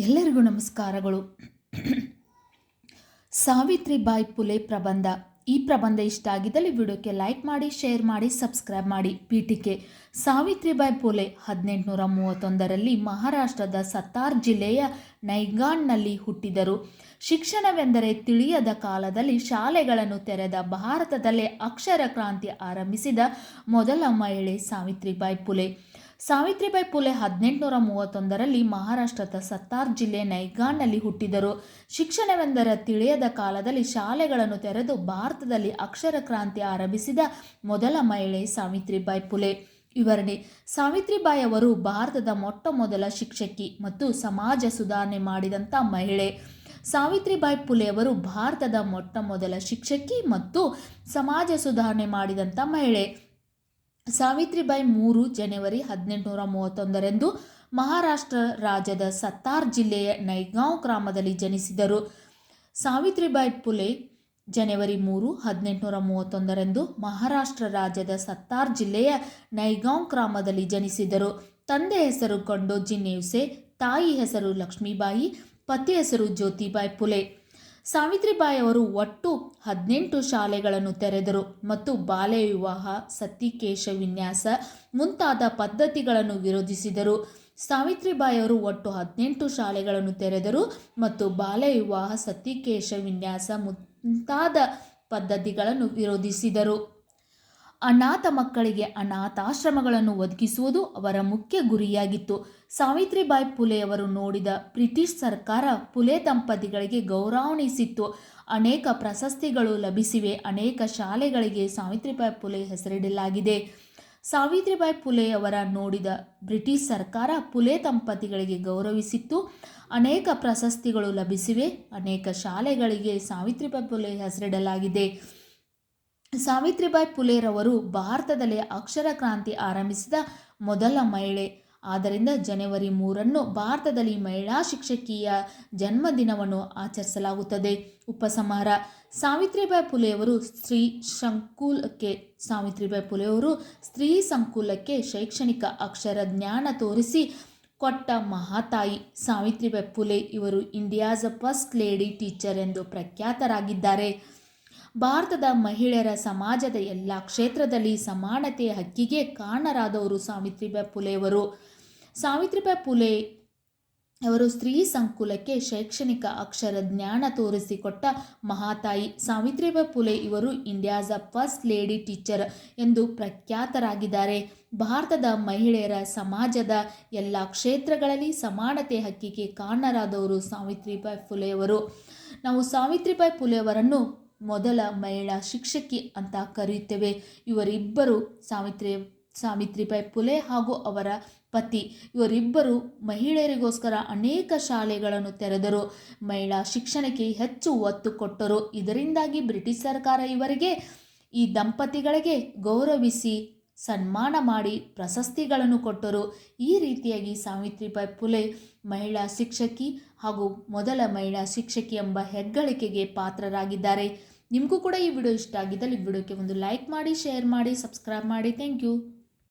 ಎಲ್ಲರಿಗೂ ನಮಸ್ಕಾರಗಳು. ಸಾವಿತ್ರಿಬಾಯಿ ಫುಲೆ ಪ್ರಬಂಧ. ಈ ಪ್ರಬಂಧ ಇಷ್ಟ ಆಗಿದ್ದಲ್ಲಿ ವಿಡಿಯೋಕ್ಕೆ ಲೈಕ್ ಮಾಡಿ, ಶೇರ್ ಮಾಡಿ, ಸಬ್ಸ್ಕ್ರೈಬ್ ಮಾಡಿ. ಪೀಠಿಕೆ. ಸಾವಿತ್ರಿಬಾಯಿ ಫುಲೆ 1831ರಲ್ಲಿ ಮಹಾರಾಷ್ಟ್ರದ ಸತಾರ್ ಜಿಲ್ಲೆಯ ನೈಗಾನ್ನಲ್ಲಿ ಹುಟ್ಟಿದರು. ಶಿಕ್ಷಣವೆಂದರೆ ತಿಳಿಯದ ಕಾಲದಲ್ಲಿ ಶಾಲೆಗಳನ್ನು ತೆರೆದ, ಭಾರತದಲ್ಲೇ ಅಕ್ಷರ ಕ್ರಾಂತಿ ಆರಂಭಿಸಿದ ಮೊದಲ ಮಹಿಳೆ ಸಾವಿತ್ರಿಬಾಯಿ ಫುಲೆ. ಸಾವಿತ್ರಿಬಾಯಿ ಫುಲೆ 1831ರಲ್ಲಿ ಮಹಾರಾಷ್ಟ್ರದ ಸತಾರ್ ಜಿಲ್ಲೆ ನೈಗಾನ್ನಲ್ಲಿ ಹುಟ್ಟಿದರು. ಶಿಕ್ಷಣವೆಂದರೆ ತಿಳಿಯದ ಕಾಲದಲ್ಲಿ ಶಾಲೆಗಳನ್ನು ತೆರೆದು ಭಾರತದಲ್ಲಿ ಅಕ್ಷರ ಕ್ರಾಂತಿ ಆರಂಭಿಸಿದ ಮೊದಲ ಮಹಿಳೆ ಸಾವಿತ್ರಿಬಾಯಿ ಫುಲೆ. ವಿವರಣೆ. ಸಾವಿತ್ರಿಬಾಯಿ ಅವರು ಭಾರತದ ಮೊಟ್ಟ ಮೊದಲ ಶಿಕ್ಷಕಿ ಮತ್ತು ಸಮಾಜ ಸುಧಾರಣೆ ಮಾಡಿದಂಥ ಮಹಿಳೆ. ಸಾವಿತ್ರಿಬಾಯಿ ಫುಲೆ ಅವರು ಭಾರತದ ಮೊಟ್ಟ ಮೊದಲ ಶಿಕ್ಷಕಿ ಮತ್ತು ಸಮಾಜ ಸುಧಾರಣೆ ಮಾಡಿದಂಥ ಮಹಿಳೆ. ಸಾವಿತ್ರಿಬಾಯಿ 3 ಜನವರಿ 1831ರಂದು ಮಹಾರಾಷ್ಟ್ರ ರಾಜ್ಯದ ಸತಾರ್ ಜಿಲ್ಲೆಯ ನೈಗಾಂವ್ ಗ್ರಾಮದಲ್ಲಿ ಜನಿಸಿದರು. ಸಾವಿತ್ರಿಬಾಯಿ ಫುಲೆ ಜನವರಿ 3, 1831ರಂದು ಮಹಾರಾಷ್ಟ್ರ ರಾಜ್ಯದ ಸತಾರ್ ಜಿಲ್ಲೆಯ ನೈಗಾಂವ್ ಗ್ರಾಮದಲ್ಲಿ ಜನಿಸಿದರು. ತಂದೆ ಹೆಸರು ಕಂಡೋಜಿ ನೇವ್ಸೆ, ತಾಯಿ ಹೆಸರು ಲಕ್ಷ್ಮೀಬಾಯಿ, ಪತಿ ಹೆಸರು ಜ್ಯೋತಿಬಾಯಿ ಫುಲೆ. ಸಾವಿತ್ರಿಬಾಯಿ ಅವರು ಒಟ್ಟು 18 ಶಾಲೆಗಳನ್ನು ತೆರೆದರು ಮತ್ತು ಬಾಲ್ಯ ವಿವಾಹ, ಸತಿಕೇಶ ವಿನ್ಯಾಸ ಮುಂತಾದ ಪದ್ಧತಿಗಳನ್ನು ವಿರೋಧಿಸಿದರು. ಸಾವಿತ್ರಿಬಾಯಿ ಅವರು ಒಟ್ಟು 18 ಶಾಲೆಗಳನ್ನು ತೆರೆದರು ಮತ್ತು ಬಾಲ್ಯ ವಿವಾಹ, ಸತಿಕೇಶ ವಿನ್ಯಾಸ ಮುಂತಾದ ಪದ್ಧತಿಗಳನ್ನು ವಿರೋಧಿಸಿದರು. ಅನಾಥ ಮಕ್ಕಳಿಗೆ ಅನಾಥಾಶ್ರಮಗಳನ್ನು ಒದಗಿಸುವುದು ಅವರ ಮುಖ್ಯ ಗುರಿಯಾಗಿತ್ತು. ಸಾವಿತ್ರಿಬಾಯಿ ಫುಲೆಯವರು ನೋಡಿದ ಬ್ರಿಟಿಷ್ ಸರ್ಕಾರ ಫುಲೆ ದಂಪತಿಗಳಿಗೆ ಗೌರವಿಸಿತ್ತು. ಅನೇಕ ಪ್ರಶಸ್ತಿಗಳು ಲಭಿಸಿವೆ. ಅನೇಕ ಶಾಲೆಗಳಿಗೆ ಸಾವಿತ್ರಿಬಾಯಿ ಫುಲೆ ಹೆಸರಿಡಲಾಗಿದೆ. ಸಾವಿತ್ರಿಬಾಯಿ ಫುಲೆಯವರ ನೋಡಿದ ಬ್ರಿಟಿಷ್ ಸರ್ಕಾರ ಫುಲೆ ದಂಪತಿಗಳಿಗೆ ಗೌರವಿಸಿತ್ತು. ಅನೇಕ ಪ್ರಶಸ್ತಿಗಳು ಲಭಿಸಿವೆ. ಅನೇಕ ಶಾಲೆಗಳಿಗೆ ಸಾವಿತ್ರಿಬಾಯಿ ಫುಲೆ ಹೆಸರಿಡಲಾಗಿದೆ. ಸಾವಿತ್ರಿಬಾಯಿ ಫುಲೆರವರು ಭಾರತದಲ್ಲಿ ಅಕ್ಷರ ಕ್ರಾಂತಿ ಆರಂಭಿಸಿದ ಮೊದಲ ಮಹಿಳೆ. ಆದ್ದರಿಂದ ಜನವರಿ 3ರಂದು ಭಾರತದಲ್ಲಿ ಮಹಿಳಾ ಶಿಕ್ಷಕಿಯ ಜನ್ಮದಿನವನ್ನು ಆಚರಿಸಲಾಗುತ್ತದೆ. ಉಪಸಂಹಾರ. ಸಾವಿತ್ರಿಬಾಯಿ ಫುಲೆಯವರು ಸಾವಿತ್ರಿಬಾಯಿ ಫುಲೆಯವರು ಸ್ತ್ರೀ ಸಂಕುಲಕ್ಕೆ ಶೈಕ್ಷಣಿಕ ಅಕ್ಷರ ಜ್ಞಾನ ತೋರಿಸಿ ಕೊಟ್ಟ ಮಹಾತಾಯಿ. ಸಾವಿತ್ರಿಬಾಯಿ ಫುಲೆ ಇವರು ಇಂಡಿಯಾಸ್ ಫಸ್ಟ್ ಲೇಡಿ ಟೀಚರ್ ಎಂದು ಪ್ರಖ್ಯಾತರಾಗಿದ್ದಾರೆ. ಭಾರತದ ಮಹಿಳೆಯರ ಸಮಾಜದ ಎಲ್ಲ ಕ್ಷೇತ್ರದಲ್ಲಿ ಸಮಾನತೆಯ ಹಕ್ಕಿಗೆ ಕಾರಣರಾದವರು ಸಾವಿತ್ರಿಬಾಯಿ ಫುಲೆಯವರು. ಸಾವಿತ್ರಿಬಾಯಿ ಫುಲೆ ಅವರು ಸ್ತ್ರೀ ಸಂಕುಲಕ್ಕೆ ಶೈಕ್ಷಣಿಕ ಅಕ್ಷರ ಜ್ಞಾನ ತೋರಿಸಿಕೊಟ್ಟ ಮಹಾತಾಯಿ. ಸಾವಿತ್ರಿಬಾಯಿ ಫುಲೆ ಇವರು ಇಂಡಿಯಾಸ್ ಫಸ್ಟ್ ಲೇಡಿ ಟೀಚರ್ ಎಂದು ಪ್ರಖ್ಯಾತರಾಗಿದ್ದಾರೆ. ಭಾರತದ ಮಹಿಳೆಯರ ಸಮಾಜದ ಎಲ್ಲ ಕ್ಷೇತ್ರಗಳಲ್ಲಿ ಸಮಾನತೆ ಹಕ್ಕಿಗೆ ಕಾರಣರಾದವರು ಸಾವಿತ್ರಿಬಾಯಿ ಫುಲೆಯವರು. ನಾವು ಸಾವಿತ್ರಿಬಾಯಿ ಫುಲೆಯವರನ್ನು ಮೊದಲ ಮಹಿಳಾ ಶಿಕ್ಷಕಿ ಅಂತ ಕರೆಯುತ್ತೇವೆ. ಇವರಿಬ್ಬರು ಸಾವಿತ್ರಿಬಾಯಿ ಫುಲೆ ಹಾಗೂ ಅವರ ಪತಿ ಇವರಿಬ್ಬರು ಮಹಿಳೆಯರಿಗೋಸ್ಕರ ಅನೇಕ ಶಾಲೆಗಳನ್ನು ತೆರೆದರು. ಮಹಿಳಾ ಶಿಕ್ಷಣಕ್ಕೆ ಹೆಚ್ಚು ಒತ್ತು ಕೊಟ್ಟರು. ಇದರಿಂದಾಗಿ ಬ್ರಿಟಿಷ್ ಸರ್ಕಾರ ಇವರಿಗೆ, ಈ ದಂಪತಿಗಳಿಗೆ ಗೌರವಿಸಿ ಸನ್ಮಾನ ಮಾಡಿ ಪ್ರಶಸ್ತಿಗಳನ್ನು ಕೊಟ್ಟರು. ಈ ರೀತಿಯಾಗಿ ಸಾವಿತ್ರಿಬಾಯಿ ಫುಲೆ ಮಹಿಳಾ ಶಿಕ್ಷಕಿ ಹಾಗೂ ಮೊದಲ ಮಹಿಳಾ ಶಿಕ್ಷಕಿ ಎಂಬ ಹೆಗ್ಗಳಿಕೆಗೆ ಪಾತ್ರರಾಗಿದ್ದಾರೆ. ನಿಮಗೂ ಕೂಡ ಈ ವಿಡಿಯೋ ಇಷ್ಟ ಆಗಿದ್ದಲ್ಲಿ ವಿಡಿಯೋಕ್ಕೆ ಒಂದು ಲೈಕ್ ಮಾಡಿ, ಶೇರ್ ಮಾಡಿ, ಸಬ್ಸ್ಕ್ರೈಬ್ ಮಾಡಿ. Thank you.